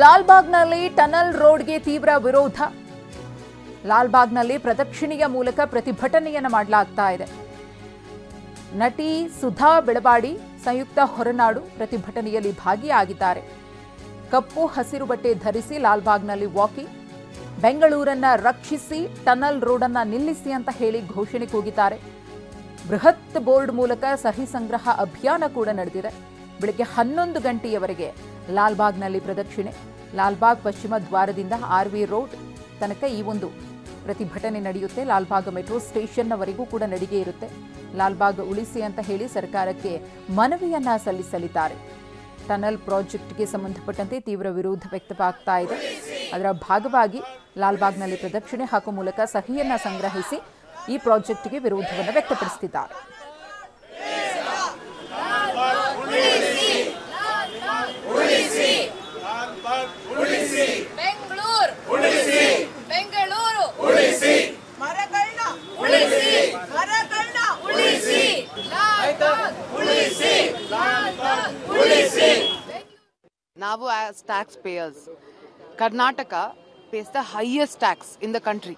ಲಾಲ್ಬಾಗ್ನಲ್ಲಿ tunnel ರೋಡ್ಗೆ ತೀವ್ರ ವಿರೋಧ. ಲಾಲ್ಬಾಗ್ನಲ್ಲಿ ಪ್ರದಕ್ಷಿಣೆಯ ಮೂಲಕ ಪ್ರತಿಭಟನೆಯನ್ನು ಮಾಡಲಾಗ್ತಾ ಇದೆ. ನಟಿ ಸುಧಾ ಬೆಳವಾಡಿ ಸಂಯುಕ್ತ ಹೊರನಾಡು ಪ್ರತಿಭಟನೆಯಲ್ಲಿ ಭಾಗಿಯಾಗಿದ್ದಾರೆ. ಕಪ್ಪು ಹಸಿರು ಬಟ್ಟೆ ಧರಿಸಿ ಲಾಲ್ಬಾಗ್ನಲ್ಲಿ ವಾಕಿಂಗ್. ಬೆಂಗಳೂರನ್ನ ರಕ್ಷಿಸಿ, ಟನಲ್ ರೋಡನ್ನ ನಿಲ್ಲಿಸಿ ಅಂತ ಹೇಳಿ ಘೋಷಣೆ ಕೂಗಿದ್ದಾರೆ. ಬೃಹತ್ ಬೋರ್ಡ್ ಮೂಲಕ ಸಹಿ ಸಂಗ್ರಹ ಅಭಿಯಾನ ಕೂಡ ನಡೆದಿದೆ. ಬೆಳಗ್ಗೆ 11 ಗಂಟೆಯವರೆಗೆ ಲಾಲ್ಬಾಗ್ನಲ್ಲಿ ಪ್ರದಕ್ಷಿಣೆ. ಲಾಲ್ಬಾಗ್ ಪಶ್ಚಿಮ ದ್ವಾರದಿಂದ ಆರ್ವಿ ರೋಡ್ ತನಕ ಈ ಒಂದು ಪ್ರತಿಭಟನೆ ನಡೆಯುತ್ತೆ. ಲಾಲ್ಬಾಗ್ ಮೆಟ್ರೋ ಸ್ಟೇಷನ್ನವರೆಗೂ ಕೂಡ ನಡಿಗೆ ಇರುತ್ತೆ. ಲಾಲ್ಬಾಗ್ ಉಳಿಸಿ ಅಂತ ಹೇಳಿ ಸರ್ಕಾರಕ್ಕೆ ಮನವಿಯನ್ನ ಸಲ್ಲಿಸಲಿದ್ದಾರೆ. ಟನಲ್ ಪ್ರಾಜೆಕ್ಟ್ಗೆ ಸಂಬಂಧಪಟ್ಟಂತೆ ತೀವ್ರ ವಿರೋಧ ವ್ಯಕ್ತವಾಗ್ತಾ ಇದೆ. ಅದರ ಭಾಗವಾಗಿ ಲಾಲ್ಬಾಗ್ನಲ್ಲಿ ಪ್ರದಕ್ಷಿಣೆ ಹಾಕುವ ಮೂಲಕ ಸಹಿಯನ್ನ ಸಂಗ್ರಹಿಸಿ ಈ ಪ್ರಾಜೆಕ್ಟ್ಗೆ ವಿರೋಧವನ್ನು ವ್ಯಕ್ತಪಡಿಸುತ್ತಿದ್ದಾರೆ. ನಾವು as taxpayers, Karnataka pays the highest tax in the country.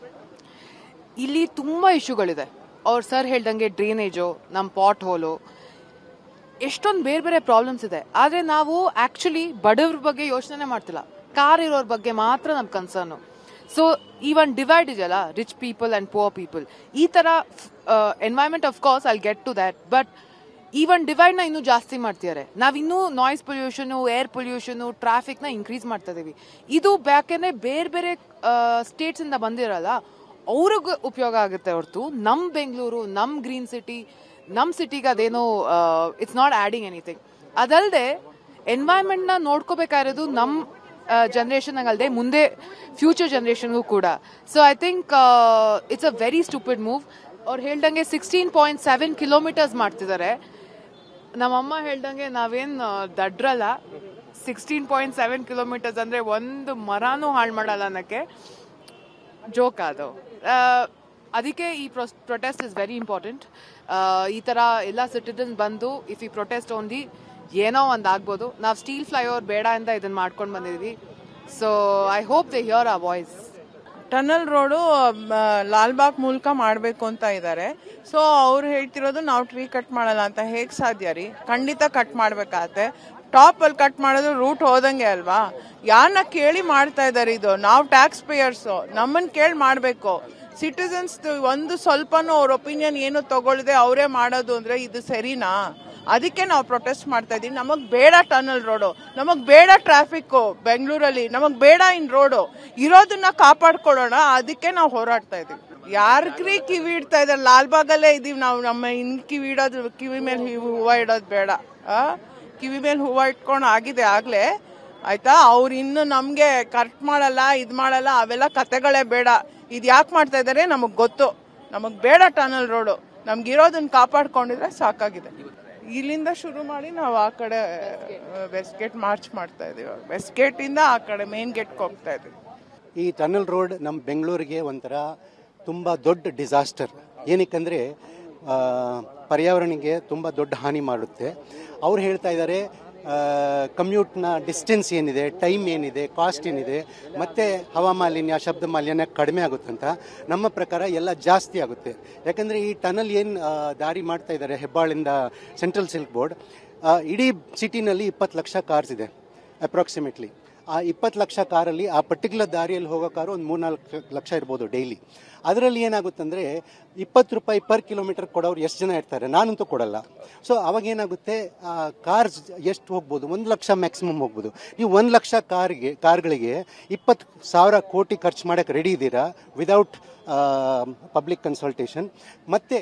ಇಲ್ಲಿ ತುಂಬಾ ಇಶ್ಯೂಗಳಿದೆ. ಅವ್ರು ಸರ್ ಹೇಳ್ದಂಗೆ ಡ್ರೈನೇಜು, ನಮ್ಮ ಪಾಟ್ ಹೋಲು, ಎಷ್ಟೊಂದು ಬೇರೆ ಬೇರೆ ಪ್ರಾಬ್ಲಮ್ಸ್ ಇದೆ. ಆದರೆ ನಾವು ಆಕ್ಚುಲಿ ಬಡವ್ರ ಬಗ್ಗೆ ಯೋಚನೆ ಮಾಡ್ತಿಲ್ಲ. ಕಾರ್ ಇರೋರ ಬಗ್ಗೆ ಮಾತ್ರ ನಮ್ಮ ಕನ್ಸರ್ನು. ಸೊ ಈ ಒಂದು ಡಿವೈಡ್ ಇದೆಯಲ್ಲ, rich people and poor people, ಈ ಥರ environment of course I'll get to that. But ಈ ಒಂದು ಡಿವೈಡ್ನ ಇನ್ನೂ ಜಾಸ್ತಿ ಮಾಡ್ತಿದ್ದಾರೆ. ನಾವಿನ್ನೂ ನಾಯ್ಸ್ ಪೊಲ್ಯೂಷನು, ಏರ್ ಪೊಲ್ಯೂಷನು, ಟ್ರಾಫಿಕ್ನ ಇನ್ಕ್ರೀಸ್ ಮಾಡ್ತಾ ಇದೀವಿ. ಇದು ಯಾಕೆಂದರೆ ಬೇರೆ ಬೇರೆ ಸ್ಟೇಟ್ಸಿಂದ ಬಂದಿರಲ್ಲ, ಅವ್ರಿಗೆ ಉಪಯೋಗ ಆಗುತ್ತೆ ಹೊರತು ನಮ್ಮ ಬೆಂಗಳೂರು, ನಮ್ಮ ಗ್ರೀನ್ ಸಿಟಿ, ನಮ್ಮ ಸಿಟಿಗೆ ಅದೇನೋ ಇಟ್ಸ್ ನಾಟ್ ಆ್ಯಡಿಂಗ್ ಎನಿಥಿಂಗ್. ಅದಲ್ಲದೆ ಎನ್ವೈರನ್ಮೆಂಟ್ನ ನೋಡ್ಕೋಬೇಕಾಗಿರೋದು ನಮ್ಮ ಜನ್ರೇಷನ್ ಅಲ್ಲದೆ ಮುಂದೆ ಫ್ಯೂಚರ್ ಜನ್ರೇಷನ್ಗೂ ಕೂಡ. So I think it's a very stupid move. ಅವ್ರು ಹೇಳ್ದಂಗೆ 16.7 ಕಿಲೋಮೀಟರ್ಸ್ ಮಾಡ್ತಿದ್ದಾರೆ. ನಮ್ಮಮ್ಮ ಹೇಳ್ದಂಗೆ ನಾವೇನು ದಡ್ರಲ್ಲ. 16.7 ಕಿಲೋಮೀಟರ್ಸ್ ಅಂದರೆ ಒಂದು ಮರನೂ ಹಾಳು ಮಾಡಲ್ಲ ಅನ್ನೋಕ್ಕೆ ಜೋಕ್ ಅದು. ಅದಕ್ಕೆ ಈ ಪ್ರೊಟೆಸ್ಟ್ ಇಸ್ ವೆರಿ ಇಂಪಾರ್ಟೆಂಟ್. ಈ ಥರ ಎಲ್ಲ ಸಿಟಿಜನ್ಸ್ ಬಂದು ಇಫ್ ಈ ಪ್ರೊಟೆಸ್ಟ್ ಓನ್ಲಿ ಏನೋ ಒಂದು ಆಗ್ಬೋದು. ನಾವು ಸ್ಟೀಲ್ ಫ್ಲೈಓವರ್ ಬೇಡ ಅಂತ ಇದನ್ನು ಮಾಡ್ಕೊಂಡು ಬಂದಿದ್ವಿ. So I hope they here ಆ ವಾಯ್ಸ್. ಟನಲ್ ರೋಡು ಲಾಲ್ಬಾಗ್ ಮೂಲಕ ಮಾಡಬೇಕು ಅಂತ ಇದ್ದಾರೆ. ಸೊ ಅವ್ರು ಹೇಳ್ತಿರೋದು ನಾವು ಟ್ರೀ ಕಟ್ ಮಾಡಲ್ಲ ಅಂತ. ಹೇಗೆ ಸಾಧ್ಯ ರೀ? ಖಂಡಿತ ಕಟ್ ಮಾಡಬೇಕಾಗತ್ತೆ. ಟಾಪಲ್ಲಿ ಕಟ್ ಮಾಡೋದು ರೂಟ್ ಹೋದಂಗೆ ಅಲ್ವಾ? ಯಾರನ್ನ ಕೇಳಿ ಮಾಡ್ತಾ ಇದ್ದಾರೆ ಇದು? ನಾವು ಟ್ಯಾಕ್ಸ್ ಪೇಯರ್ಸು, ನಮ್ಮನ್ನು ಕೇಳಿ ಮಾಡಬೇಕು. ಸಿಟಿಸನ್ಸ್ ಒಂದು ಸ್ವಲ್ಪನೂ ಅವ್ರ ಒಪಿನಿಯನ್ ಏನು ತಗೊಳ್ಳದೆ ಅವರೇ ಮಾಡೋದು ಅಂದರೆ ಇದು ಸರಿನಾ? ಅದಕ್ಕೆ ನಾವು ಪ್ರೊಟೆಸ್ಟ್ ಮಾಡ್ತಾ ಇದ್ದೀವಿ. ನಮಗೆ ಬೇಡ ಟನಲ್ ರೋಡು, ನಮಗೆ ಬೇಡ ಟ್ರಾಫಿಕ್ಕು ಬೆಂಗಳೂರಲ್ಲಿ, ನಮಗೆ ಬೇಡ ಇನ್ ರೋಡು. ಇರೋದನ್ನ ಕಾಪಾಡ್ಕೊಳ್ಳೋಣ, ಅದಕ್ಕೆ ನಾವು ಹೋರಾಡ್ತಾ ಇದ್ದೀವಿ. ಯಾರಿಗ್ರಿ ಕಿವಿ ಇಡ್ತಾ ಇದ್ದಾರೆ? ಲಾಲ್ಬಾಗಲ್ಲೇ ಇದೀವಿ ನಾವು. ನಮ್ಮ ಕಿವಿ ಇಡೋದು, ಕಿವಿ ಮೇಲೆ ಹೂವು ಇಡೋದು ಬೇಡ. ಕಿವಿ ಮೇಲೆ ಹೂವು ಇಟ್ಕೊಂಡು ಆಗಿದೆ ಆಗಲೇ, ಆಯ್ತಾ? ಅವ್ರು ಇನ್ನು ನಮಗೆ ಕಟ್ ಮಾಡಲ್ಲ, ಇದು ಮಾಡಲ್ಲ, ಅವೆಲ್ಲ ಕತೆಗಳೇ ಬೇಡ. ಇದು ಯಾಕೆ ಮಾಡ್ತಾ ಇದ್ದಾರೆ ನಮಗೆ ಗೊತ್ತು. ನಮಗೆ ಬೇಡ ಟನಲ್ ರೋಡು, ನಮ್ಗಿರೋದನ್ನ ಕಾಪಾಡ್ಕೊಂಡಿದ್ರೆ ಸಾಕಾಗಿದೆ. ಇಲ್ಲಿಂದ ಶುರು ಮಾಡಿ ನಾವು ಆ ಕಡೆ ವೆಸ್ಟ್ ಗೇಟ್ ಮಾರ್ಚ್ ಮಾಡ್ತಾ ಇದೀವಿ. ವೆಸ್ಟ್ ಗೇಟಿಂದ ಆ ಕಡೆ ಮೇನ್ ಗೇಟ್ಗೆ ಹೋಗ್ತಾ ಇದೀವಿ. ಈ ಟನಲ್ ರೋಡ್ ನಮ್ಮ ಬೆಂಗಳೂರಿಗೆ ಒಂಥರ ತುಂಬ ದೊಡ್ಡ ಡಿಸಾಸ್ಟರ್. ಏನಕ್ಕಂದರೆ ಪರ್ಯಾವರಣಕ್ಕೆ ತುಂಬ ದೊಡ್ಡ ಹಾನಿ ಮಾಡುತ್ತೆ. ಅವ್ರು ಹೇಳ್ತಾ ಇದ್ದಾರೆ ಕಮ್ಯೂಟ್ನ ಡಿಸ್ಟೆನ್ಸ್ ಏನಿದೆ, ಟೈಮ್ ಏನಿದೆ, ಕಾಸ್ಟ್ ಏನಿದೆ, ಮತ್ತು ಹವಾಮಾಲಿನ್ಯ, ಶಬ್ದ ಮಾಲಿನ್ಯ ಕಡಿಮೆ ಆಗುತ್ತಂತ. ನಮ್ಮ ಪ್ರಕಾರ ಎಲ್ಲ ಜಾಸ್ತಿ ಆಗುತ್ತೆ. ಯಾಕಂದರೆ ಈ ಟನಲ್ ಏನು ದಾರಿ ಮಾಡ್ತಾ ಇದ್ದಾರೆ ಹೆಬ್ಬಾಳಿಂದ ಸೆಂಟ್ರಲ್ ಸಿಲ್ಕ್ ಬೋರ್ಡ್, ಇಡೀ ಸಿಟಿನಲ್ಲಿ 20 ಲಕ್ಷ ಕಾರ್ಸ್ ಇದೆ ಅಪ್ರಾಕ್ಸಿಮೇಟ್ಲಿ. ಆ 20 ಲಕ್ಷ ಕಾರಲ್ಲಿ ಆ ಪರ್ಟಿಕ್ಯುಲರ್ ದಾರಿಯಲ್ಲಿ ಹೋಗೋ ಕಾರು ಒಂದು 3-4 ಲಕ್ಷ ಇರ್ಬೋದು ಡೈಲಿ. ಅದರಲ್ಲಿ ಏನಾಗುತ್ತಂದರೆ 20 ರೂಪಾಯಿ ಪರ್ ಕಿಲೋಮೀಟರ್ ಕೊಡೋರು ಎಷ್ಟು ಜನ ಇರ್ತಾರೆ? ನಾನಂತೂ ಕೊಡಲ್ಲ. ಸೊ ಅವಾಗೇನಾಗುತ್ತೆ, ಕಾರ್ಸ್ ಎಷ್ಟು ಹೋಗ್ಬೋದು? 1 ಲಕ್ಷ ಮ್ಯಾಕ್ಸಿಮಮ್ ಹೋಗ್ಬೋದು. ನೀವು 1 ಲಕ್ಷ ಕಾರ್ಗಳಿಗೆ 20,000 ಕೋಟಿ ಖರ್ಚು ಮಾಡೋಕ್ಕೆ ರೆಡಿ ಇದ್ದೀರಾ ವಿದೌಟ್ ಪಬ್ಲಿಕ್ ಕನ್ಸಲ್ಟೇಷನ್? ಮತ್ತೆ